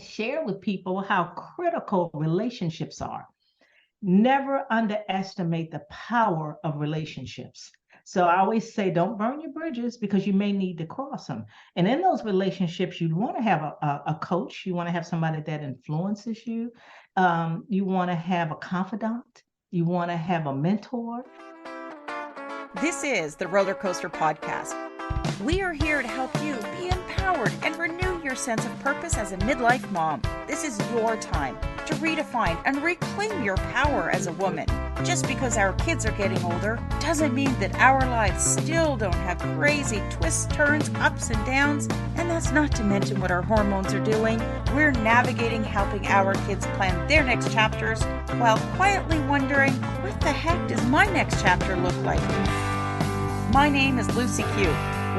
share with people how critical relationships are. Never underestimate the power of relationships. So I always say, don't burn your bridges because you may need to cross them. And in those relationships, you want to have a coach. You want to have somebody that influences you. You want to have a confidant. You want to have a mentor. This is the Roller Coaster Podcast. We are here to help you be empowered and renew your sense of purpose as a midlife mom. This is your time to redefine and reclaim your power as a woman. Just because our kids are getting older doesn't mean that our lives still don't have crazy twists, turns, ups and downs. And that's not to mention what our hormones are doing. We're navigating helping our kids plan their next chapters while quietly wondering, what the heck does my next chapter look like? My name is Lucy Q,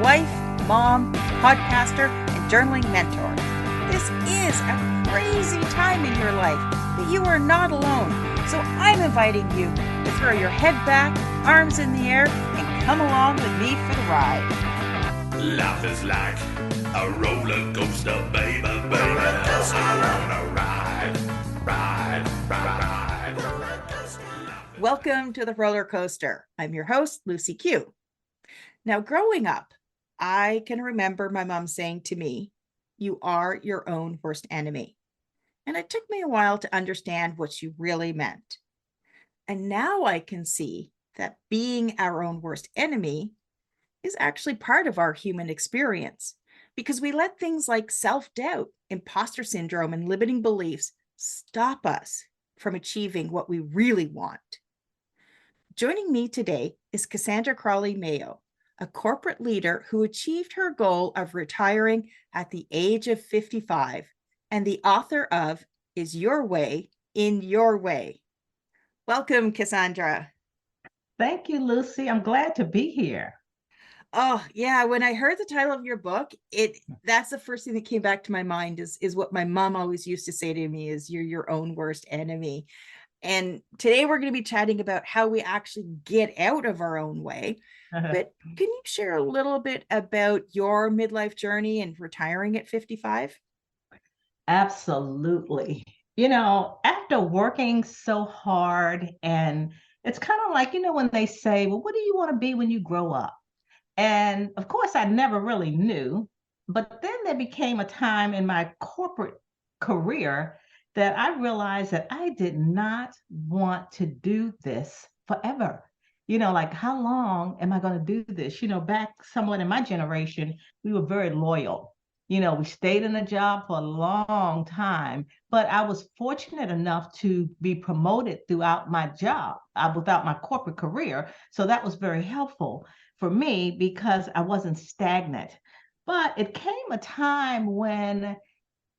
wife, mom, podcaster, and journaling mentor. This is a crazy time in your life, but you are not alone. So I'm inviting you to throw your head back, arms in the air, and come along with me for the ride. Life is like a roller coaster, baby, baby. I wanna ride. Roller coaster. Welcome to the roller coaster. I'm your host, Lucy Q. Now, growing up, I can remember my mom saying to me, "You are your own worst enemy." And it took me a while to understand what she really meant. And now I can see that being our own worst enemy is actually part of our human experience because we let things like self-doubt, imposter syndrome, and limiting beliefs stop us from achieving what we really want. Joining me today is Cassandra Crawley Mayo, a corporate leader who achieved her goal of retiring at the age of 55 and the author of Is Your Way in Your Way. Welcome, Cassandra. Thank you, Lucy. I'm glad to be here. Oh, yeah. When I heard the title of your book, that's the first thing that came back to my mind is what my mom always used to say to me is you're your own worst enemy. And today we're going to be chatting about how we actually get out of our own way. But can you share a little bit about your midlife journey and retiring at 55? Absolutely. After working so hard, and it's kind of like, when they say, well, what do you want to be when you grow up? And of course, I never really knew. But then there became a time in my corporate career that I realized that I did not want to do this forever. Like, how long am I going to do this? Back somewhat in my generation, we were very loyal. We stayed in a job for a long time, but I was fortunate enough to be promoted throughout my job, without my corporate career. So that was very helpful for me because I wasn't stagnant. But it came a time when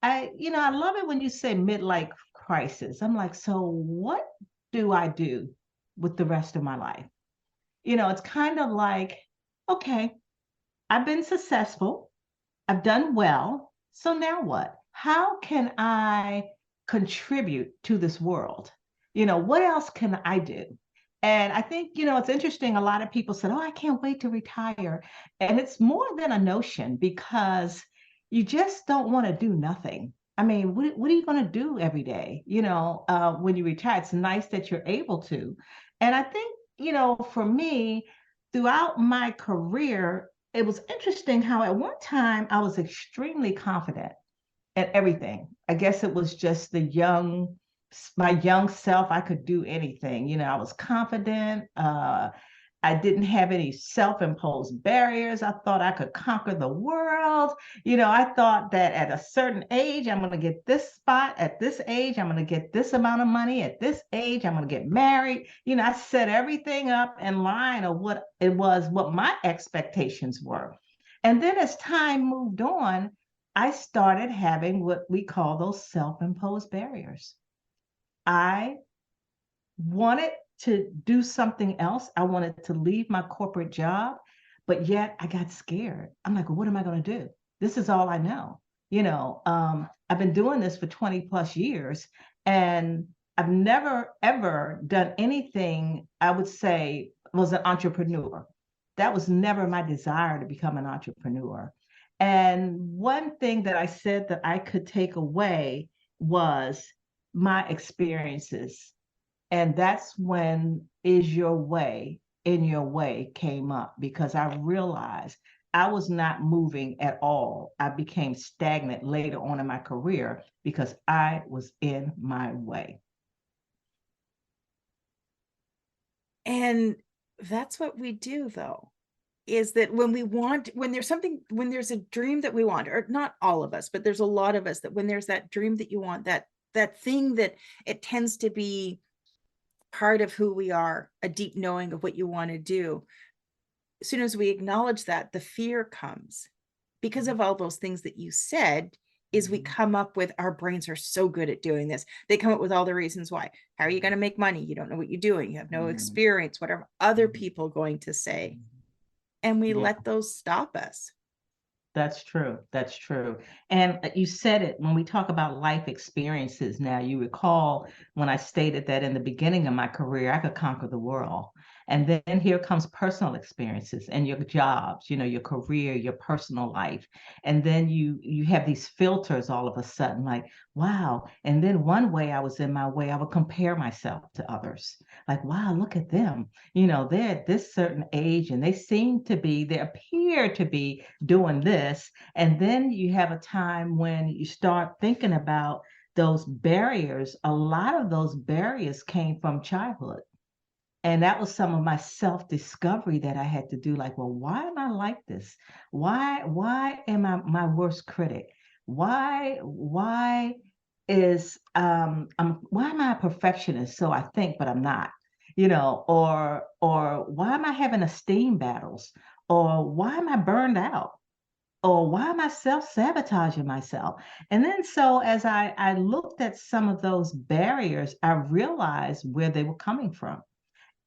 I love it when you say midlife crisis. I'm like, so what do I do with the rest of my life? It's kind of like, okay, I've been successful. I've done well. So now what? How can I contribute to this world? What else can I do? And I think, it's interesting. A lot of people said, oh, I can't wait to retire. And it's more than a notion because you just don't want to do nothing. I mean, what are you going to do every day? When you retire, it's nice that you're able to. And I think, for me, throughout my career, it was interesting how at one time I was extremely confident at everything. I guess it was just my young self. I could do anything. I was confident. I didn't have any self-imposed barriers. I thought I could conquer the world. I thought that at a certain age, I'm going to get this spot. At this age, I'm going to get this amount of money. At this age, I'm going to get married. I set everything up in line of what it was, what my expectations were. And then as time moved on, I started having what we call those self-imposed barriers. I wanted to do something else. I wanted to leave my corporate job, but yet I got scared. I'm like, what am I going to do? This is all I know. I've been doing this for 20 plus years, and I've never, ever done anything I would say was an entrepreneur. That was never my desire to become an entrepreneur. And one thing that I said that I could take away was my experiences. And that's when Is Your Way in Your Way came up, because I realized I was not moving at all. I became stagnant later on in my career because I was in my way. And that's what we do, though, is that when there's something, when there's a dream that we want, or not all of us, but there's a lot of us, that when there's that dream that you want, that thing that it tends to be part of who we are, a deep knowing of what you want to do. As soon as we acknowledge that, the fear comes because of all those things that you said. Is we come up with, our brains are so good at doing this, they come up with all the reasons why. How are you going to make money? You don't know what you're doing, you have no experience, whatever other people are going to say, and we let those stop us. That's true. That's true. And you said it when we talk about life experiences. Now, you recall when I stated that in the beginning of my career, I could conquer the world. And then here comes personal experiences and your jobs, your career, your personal life. And then you have these filters all of a sudden, like, wow. And then one way I was in my way, I would compare myself to others. Like, wow, look at them. They're at this certain age and they appear to be doing this. And then you have a time when you start thinking about those barriers. A lot of those barriers came from childhood. And that was some of my self-discovery that I had to do. Like, well, why am I like this? Why am I my worst critic? Why why am I a perfectionist? So I think, but I'm not, or why am I having esteem battles? Or why am I burned out? Or why am I self-sabotaging myself? And then so as I looked at some of those barriers, I realized where they were coming from.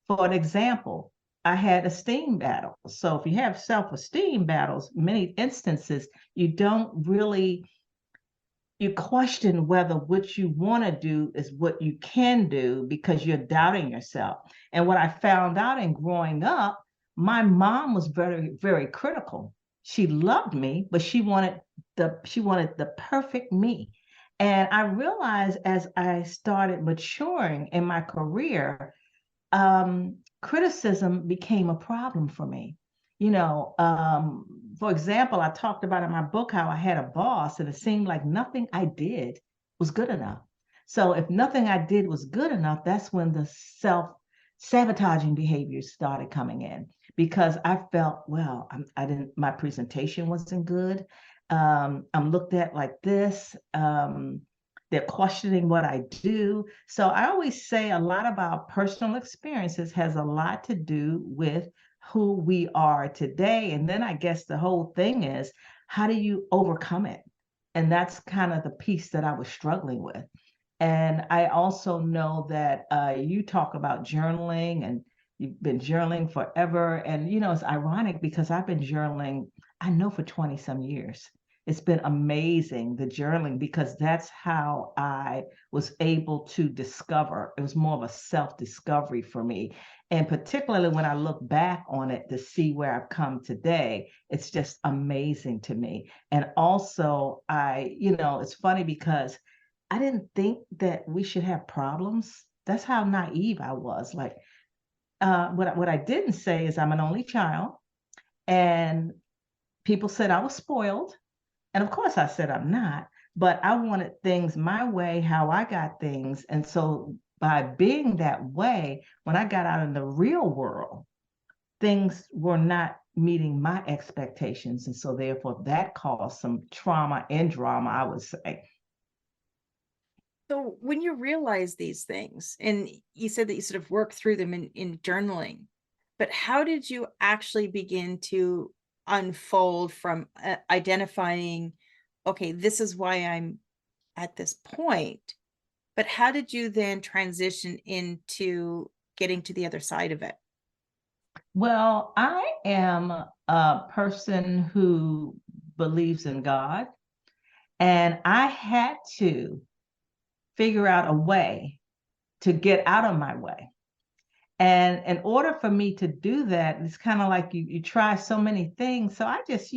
For an example, I had esteem battles. So if you have self-esteem battles, many instances, you question whether what you want to do is what you can do because you're doubting yourself. And what I found out in growing up, my mom was very, very critical. She loved me, but she wanted the perfect me. And I realized as I started maturing in my career, criticism became a problem for me. For example, I talked about in my book how I had a boss and it seemed like nothing I did was good enough. So if nothing I did was good enough, that's when the self-sabotaging behaviors started coming in, because I felt, well, I didn't, my presentation wasn't good. I'm looked at like this. They're questioning what I do. So I always say a lot about personal experiences has a lot to do with who we are today. And then I guess the whole thing is, how do you overcome it? And that's kind of the piece that I was struggling with. And I also know that you talk about journaling, and you've been journaling forever. And, it's ironic because I've been journaling, I know, for 20 some years. It's been amazing, the journaling, because that's how I was able to discover. It was more of a self-discovery for me. And particularly when I look back on it to see where I've come today, it's just amazing to me. And also, it's funny because I didn't think that we should have problems. That's how naive I was. Like, what I didn't say is I'm an only child, and people said I was spoiled. And of course, I said I'm not, but I wanted things my way, how I got things. And so by being that way, when I got out in the real world, things were not meeting my expectations. And so therefore that caused some trauma and drama, I would say. So when you realize these things, and you said that you sort of work through them in journaling, but how did you actually begin to unfold from identifying, okay, this is why I'm at this point, but how did you then transition into getting to the other side of it? Well, I am a person who believes in God, and I had to figure out a way to get out of my way. And in order for me to do that, it's kind of like you try so many things. So I just,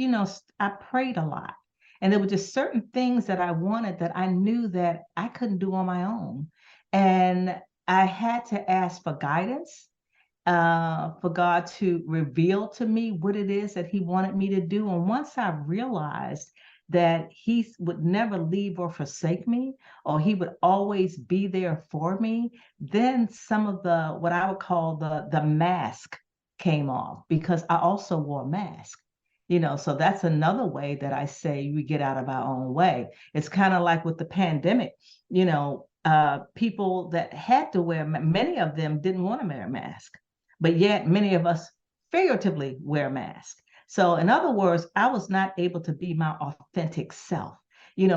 I prayed a lot. And there were just certain things that I wanted that I knew that I couldn't do on my own. And I had to ask for guidance, for God to reveal to me what it is that He wanted me to do. And once I realized that He would never leave or forsake me, or He would always be there for me, then some of the what I would call the mask came off, because I also wore a mask. So that's another way that I say we get out of our own way. It's kind of like with the pandemic, people that had to wear, many of them didn't want to wear a mask, but yet many of us figuratively wear masks. So, in other words, I was not able to be my authentic self,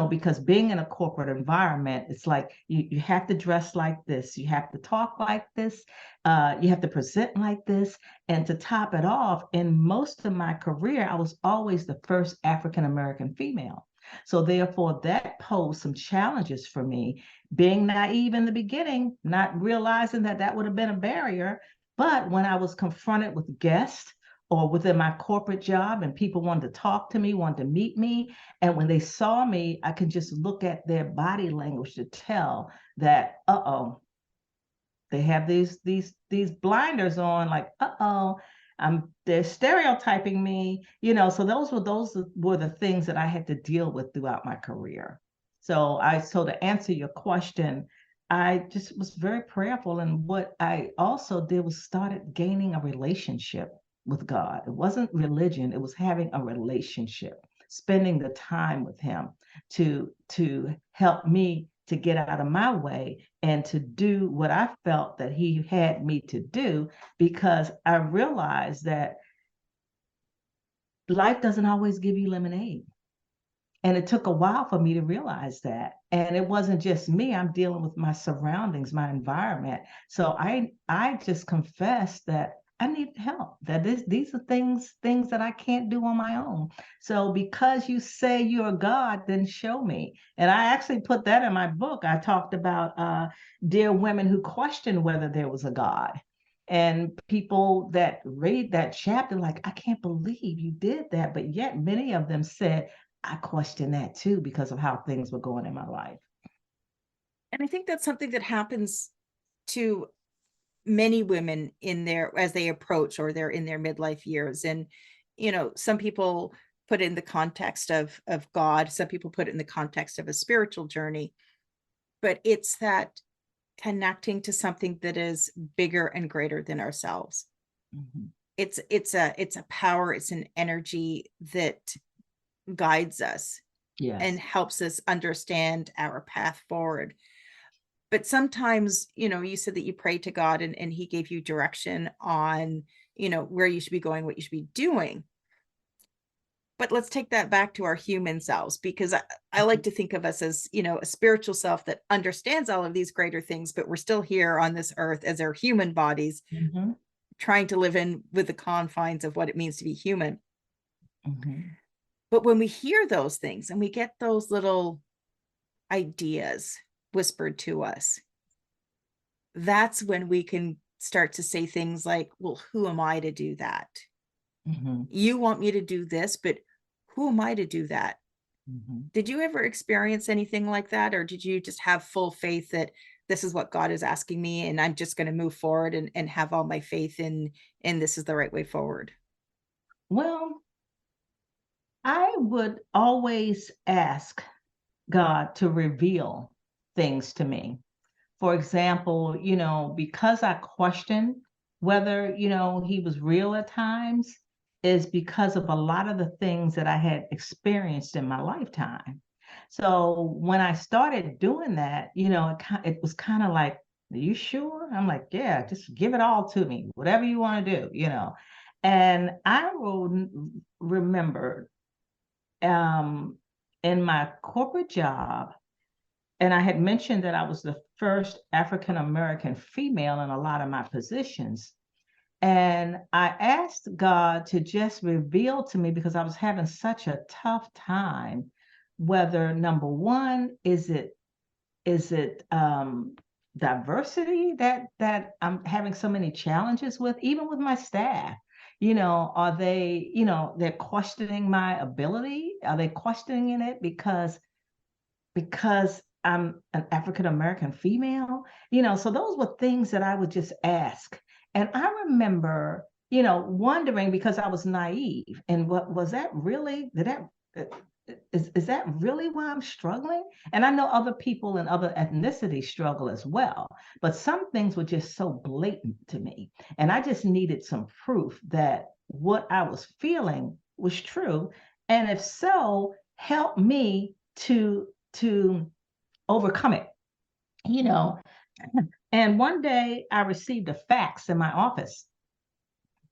because being in a corporate environment, it's like you have to dress like this, you have to talk like this, you have to present like this. And to top it off, in most of my career, I was always the first African American female. So, therefore, that posed some challenges for me, being naive in the beginning, not realizing that that would have been a barrier. But when I was confronted with guests or within my corporate job and people wanted to talk to me, wanted to meet me, and when they saw me, I could just look at their body language to tell that, they have these blinders on, like, they're stereotyping me, so those were the things that I had to deal with throughout my career. So to answer your question, I just was very prayerful. And what I also did was started gaining a relationship with God. It wasn't religion, it was having a relationship, spending the time with Him to help me to get out of my way and to do what I felt that He had me to do, because I realized that life doesn't always give you lemonade. And it took a while for me to realize that. And it wasn't just me, I'm dealing with my surroundings, my environment. So I just confessed that I need help, that these are things that I can't do on my own. So because you say you're God, then show me. And I actually put that in my book. I talked about dear women who questioned whether there was a God. And people that read that chapter, like, I can't believe you did that. But yet many of them said, I question that too, because of how things were going in my life. And I think that's something that happens to many women as they approach, or they're in their midlife years. And, some people put it in the context of God, some people put it in the context of a spiritual journey, but it's that connecting to something that is bigger and greater than ourselves. Mm-hmm. It's a power, it's an energy that guides us, Yes. and helps us understand our path forward. But sometimes, you said that you prayed to God, and He gave you direction on, where you should be going, what you should be doing. But let's take that back to our human selves, because I like to think of us as, a spiritual self that understands all of these greater things, but we're still here on this earth as our human bodies, Mm-hmm. trying to live in with the confines of what it means to be human. Mm-hmm. But when we hear those things and we get those little ideas whispered to us, that's when we can start to say things like, well, who am I to do that? Mm-hmm. You want me to do this, but who am I to do that? Mm-hmm. Did you ever experience anything like that? Or did you just have full faith that this is what God is asking me, and I'm just going to move forward and have all my faith in this is the right way forward? Well, I would always ask God to reveal things to me. For example, because I questioned whether, He was real at times, is because of a lot of the things that I had experienced in my lifetime. So when I started doing that, it was kind of like, are you sure? I'm like, yeah, just give it all to me, whatever you want to do. And I will remember, um, in my corporate job, and I had mentioned that I was the first African American female in a lot of my positions. And I asked God to just reveal to me, because I was having such a tough time, whether number one, is it diversity that I'm having so many challenges with, even with my staff. Are they, they're questioning my ability? Are they questioning it because I'm an African American female? So those were things that I would just ask. And I remember, wondering, because I was naive, and what was that really, did that uh, is that really why I'm struggling? And I know other people and other ethnicities struggle as well, but some things were just so blatant to me. And I just needed some proof that what I was feeling was true. And if so, help me to overcome it, you know. And one day I received a fax in my office.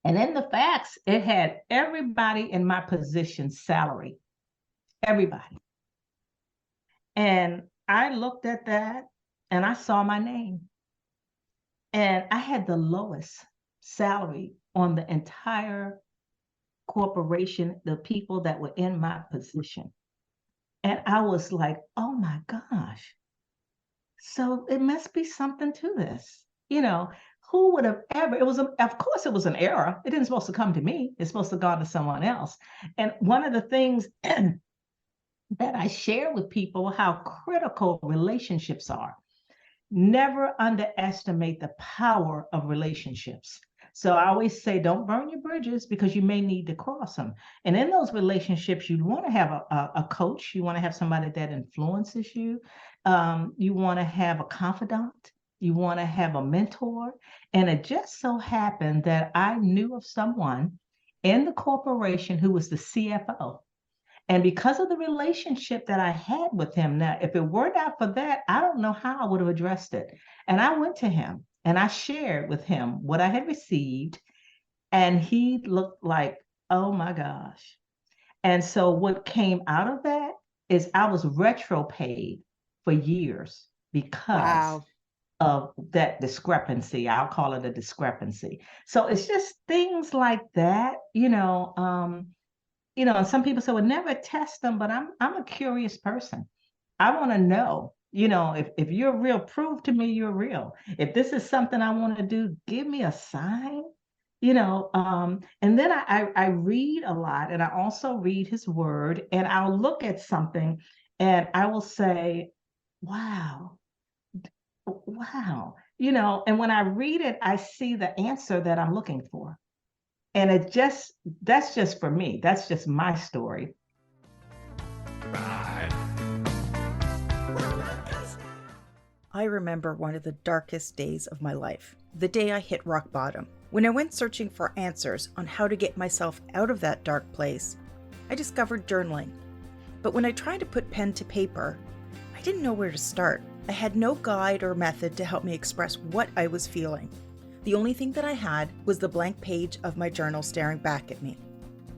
And in the fax, it had everybody in my position salary, everybody. And I looked at that and I saw my name. And I had the lowest salary on the entire corporation, the people that were in my position. And I was like, oh my gosh. So it must be something to this. Who would have ever, of course, it was an error. It didn't supposed to come to me. It's supposed to go to someone else. And one of the things that I share with people, how critical relationships are. Never underestimate the power of relationships. So I always say, don't burn your bridges, because you may need to cross them. And in those relationships, you want to have a coach. You want to have somebody that influences you. You want to have a confidant. You want to have a mentor. And it just so happened that I knew of someone in the corporation who was the CFO. And because of the relationship that I had with him, now, if it were not for that, I don't know how I would have addressed it. And I went to him and I shared with him what I had received. And he looked like, oh my gosh. And so what came out of that is I was retro paid for years because Wow. of that discrepancy. I'll call it a discrepancy. So it's just things like that, and some people say, well, never test them, but I'm a curious person. I want to know, if you're real, prove to me you're real. If this is something I want to do, give me a sign. And then I read a lot, and I also read his word, and I'll look at something and I will say, wow, wow, and when I read it, I see the answer that I'm looking for. And that's just for me. That's just my story. Ride. I remember one of the darkest days of my life, the day I hit rock bottom. When I went searching for answers on how to get myself out of that dark place, I discovered journaling. But when I tried to put pen to paper, I didn't know where to start. I had no guide or method to help me express what I was feeling. The only thing that I had was the blank page of my journal staring back at me.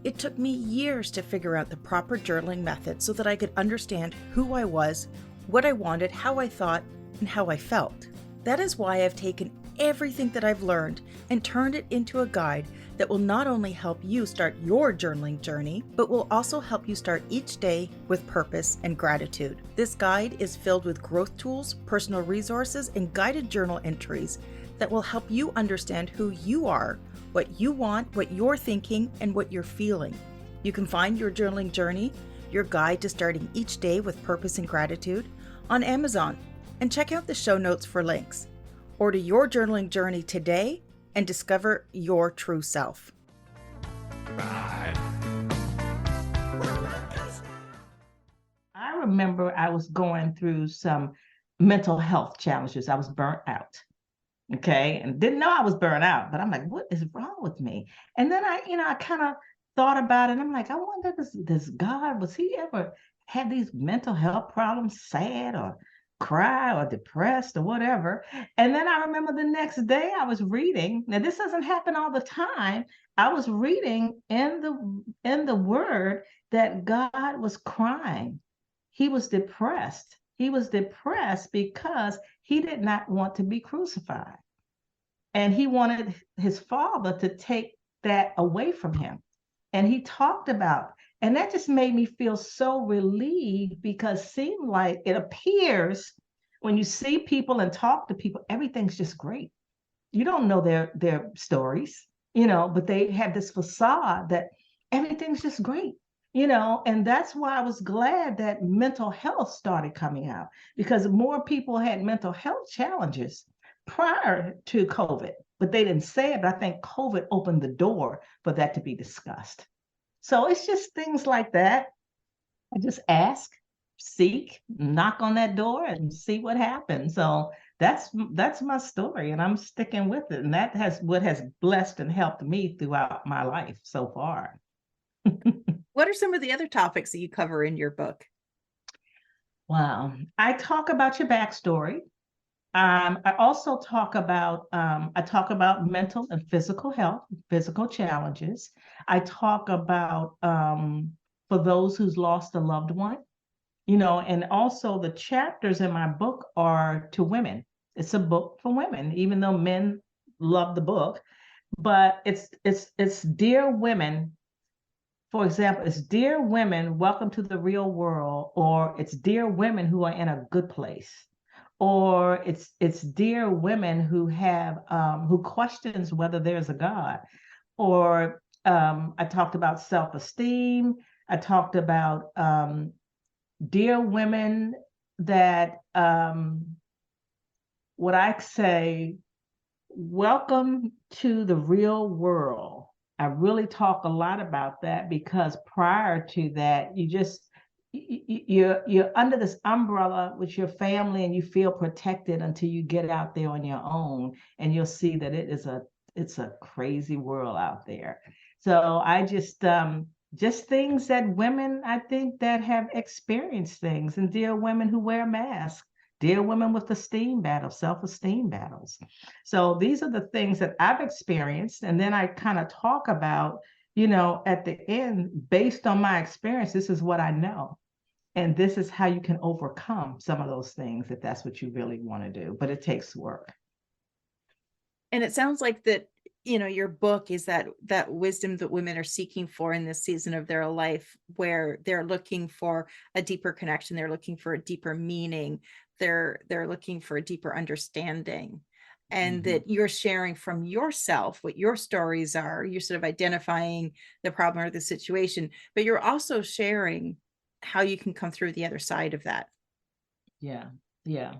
It took me years to figure out the proper journaling method so that I could understand who I was, what I wanted, how I thought, and how I felt. That is why I've taken everything that I've learned and turned it into a guide that will not only help you start your journaling journey, but will also help you start each day with purpose and gratitude. This guide is filled with growth tools, personal resources, and guided journal entries that will help you understand who you are, what you want, what you're thinking, and what you're feeling. You can find your journaling journey, your guide to starting each day with purpose and gratitude, on Amazon, and check out the show notes for links. Order your journaling journey today and discover your true self. Ride. I remember I was going through some mental health challenges. I was burnt out. Okay. And didn't know I was burnt out, but I'm like, what is wrong with me? And then I kind of thought about it. And I'm like, I wonder, this God, was he ever had these mental health problems, sad or cry or depressed or whatever? And then I remember the next day I was reading. Now, this doesn't happen all the time. I was reading in the word that God was crying. He was depressed. He was depressed because he did not want to be crucified. And he wanted his father to take that away from him. And he talked about, and that just made me feel so relieved, because it seemed like, it appears when you see people and talk to people, everything's just great. You don't know their stories, but they have this facade that everything's just great, and that's why I was glad that mental health started coming out, because more people had mental health challenges prior to COVID, but they didn't say it. But I think COVID opened the door for that to be discussed. So it's just things like that. I just ask, seek, knock on that door, and see what happens. So that's my story, and I'm sticking with it. And that has what has blessed and helped me throughout my life so far. What are some of the other topics that you cover in your book? Wow. I talk about your backstory. I also talk about mental and physical health, physical challenges. I talk about for those who's lost a loved one, and also the chapters in my book are to women. It's a book for women, even though men love the book, but it's dear women. For example, it's dear women, welcome to the real world, or it's dear women who are in a good place, or it's dear women who have who questions whether there's a God, or I talked about self-esteem. I talked about dear women that what I say, welcome to the real world. I really talk a lot about that because prior to that, you're under this umbrella with your family and you feel protected until you get out there on your own, and you'll see that it's a crazy world out there. So I just things that women, I think, that have experienced things, and dear women who wear masks, dear women with esteem battles, self-esteem battles. So these are the things that I've experienced. And then I kind of talk about, at the end, based on my experience, this is what I know. And this is how you can overcome some of those things if that's what you really want to do. But it takes work. And it sounds like that, your book is that wisdom that women are seeking for in this season of their life, where they're looking for a deeper connection, they're looking for a deeper meaning, they're looking for a deeper understanding, and that you're sharing from yourself what your stories are. You're sort of identifying the problem or the situation, but you're also sharing how you can come through the other side of that. Yeah. Yeah.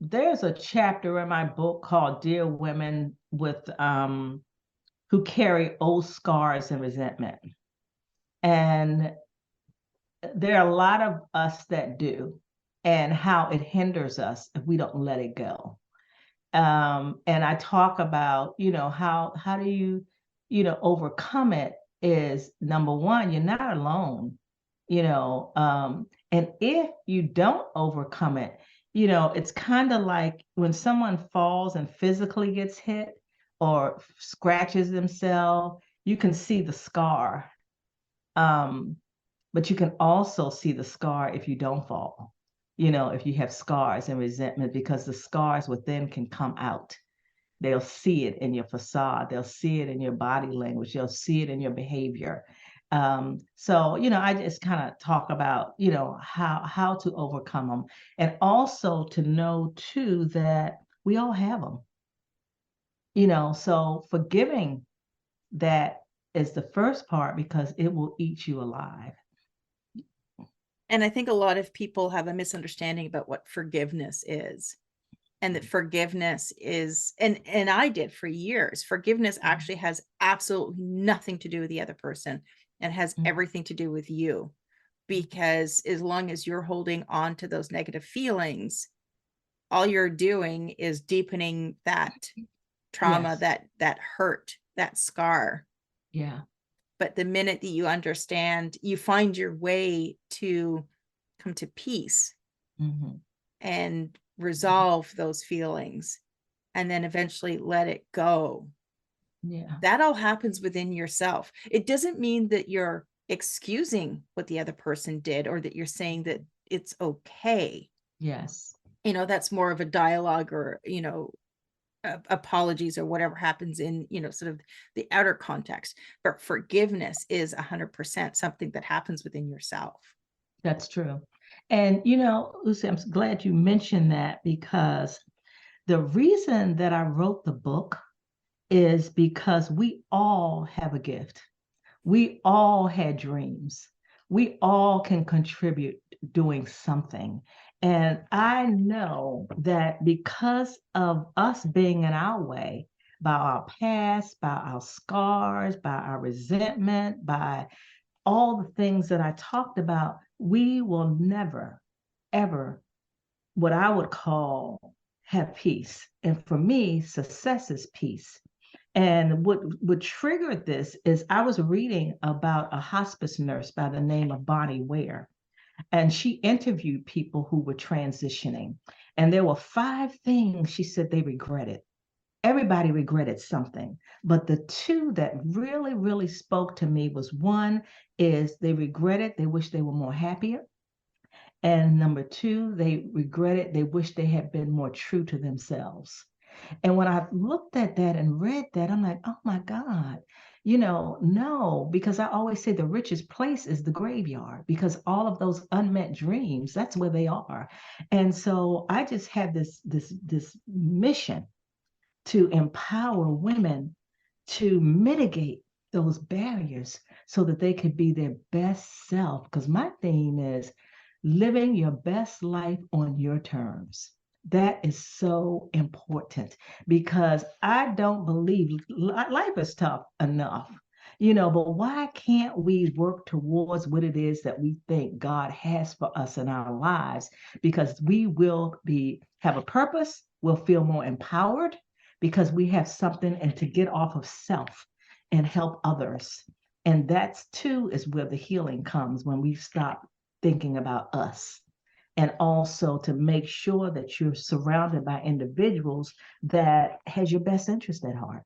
There's a chapter in my book called Dear Women with who carry old scars and resentment. And there are a lot of us that do, and how it hinders us if we don't let it go. And I talk about, how do you, overcome it. Is number one, you're not alone, and if you don't overcome it, it's kind of like when someone falls and physically gets hit or scratches themselves, you can see the scar. But you can also see the scar if you don't fall, if you have scars and resentment, because the scars within can come out. They'll see it in your facade. They'll see it in your body language. They'll see it in your behavior. So, I just kind of talk about, how to overcome them, and also to know too that we all have them, so forgiving that is the first part, because it will eat you alive. And I think a lot of people have a misunderstanding about what forgiveness is. And that forgiveness is, and I did for years, forgiveness actually has absolutely nothing to do with the other person, and has everything to do with you. Because as long as you're holding on to those negative feelings, all you're doing is deepening that trauma, Yes. that hurt, that scar. Yeah. But the minute that you understand, you find your way to come to peace and resolve those feelings, and then eventually let it go. Yeah. That all happens within yourself. It doesn't mean that you're excusing what the other person did, or that you're saying that it's okay. Yes. That's more of a dialogue, or, apologies, or whatever happens in, sort of the outer context. But forgiveness is 100% something that happens within yourself. That's true. And, Lucy, I'm glad you mentioned that because the reason that I wrote the book is because we all have a gift. We all had dreams. We all can contribute doing something. And I know that because of us being in our way, by our past, by our scars, by our resentment, by all the things that I talked about, we will never, ever, what I would call, have peace. And for me, success is peace. And what triggered this is I was reading about a hospice nurse by the name of Bonnie Ware, and she interviewed people who were transitioning. And there were 5 things she said they regretted. Everybody regretted something, but the 2 that really, really spoke to me was, one is they regretted, they wish they were more happier. And number 2, they regretted, they wish they had been more true to themselves. And when I looked at that and read that, I'm like, oh my God, no, because I always say the richest place is the graveyard because all of those unmet dreams, that's where they are. And so I just had this mission to empower women to mitigate those barriers so that they could be their best self. Because my theme is living your best life on your terms. That is so important because I don't believe life is tough enough, but why can't we work towards what it is that we think God has for us in our lives? Because we will have a purpose, we'll feel more empowered because we have something and to get off of self and help others. And that's too is where the healing comes when we stop thinking about us. And also to make sure that you're surrounded by individuals that has your best interest at heart.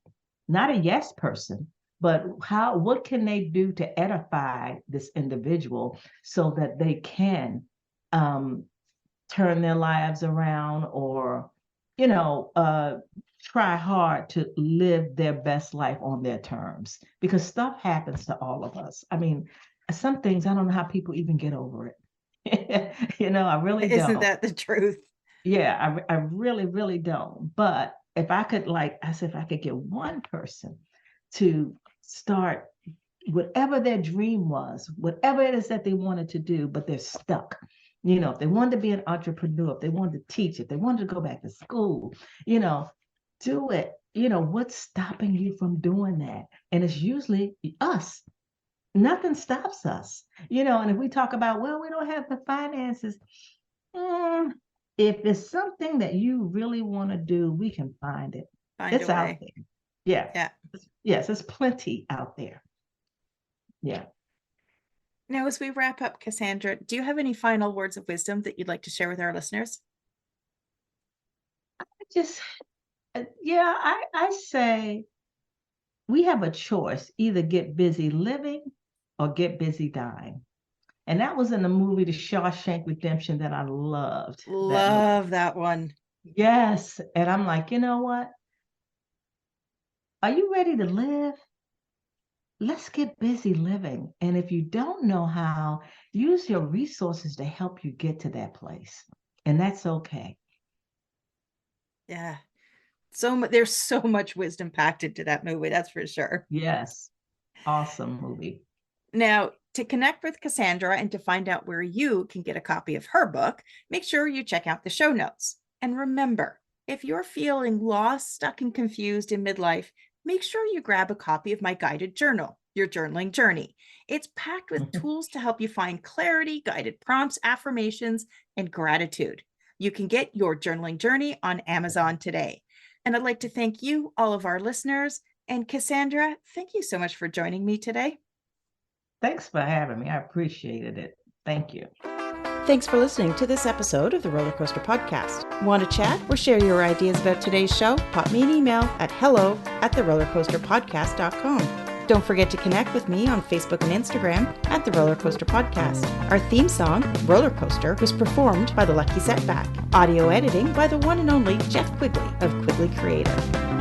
Not a yes person, but what can they do to edify this individual so that they can turn their lives around or, try hard to live their best life on their terms, because stuff happens to all of us. I mean, some things, I don't know how people even get over it. I really don't. Isn't that the truth? Yeah, I really, really don't. But if I could, if I could get one person to start whatever their dream was, whatever it is that they wanted to do, but they're stuck. If they wanted to be an entrepreneur, if they wanted to teach, if they wanted to go back to school, do it. What's stopping you from doing that? And it's usually us. Nothing stops us, and if we talk about, well, we don't have the finances, if it's something that you really want to do, we can find it. It's out there. Yeah. Yes, there's plenty out there. Yeah. Now, as we wrap up, Cassandra, do you have any final words of wisdom that you'd like to share with our listeners? I say we have a choice, either get busy living or get busy dying. And that was in the movie The Shawshank Redemption that I loved. Love that one. Yes. And I'm like, you know what? Are you ready to live? Let's get busy living. And if you don't know how, use your resources to help you get to that place. And that's okay. Yeah. There's so much wisdom packed into that movie, that's for sure. Yes. Awesome movie. Now, to connect with Cassandra and to find out where you can get a copy of her book, make sure you check out the show notes. And remember, if you're feeling lost, stuck, and confused in midlife, make sure you grab a copy of my guided journal, Your Journaling Journey. It's packed with tools to help you find clarity, guided prompts, affirmations, and gratitude. You can get Your Journaling Journey on Amazon today. And I'd like to thank you, all of our listeners. And Cassandra, thank you so much for joining me today. Thanks for having me. I appreciated it. Thank you. Thanks for listening to this episode of the Roller Coaster Podcast. Want to chat or share your ideas about today's show? Pop me an email at hello@therollercoasterpodcast.com. Don't forget to connect with me on Facebook and Instagram at The Roller Coaster Podcast. Our theme song, Roller Coaster, was performed by The Lucky Setback. Audio editing by the one and only Jeff Quigley of Quigley Creative.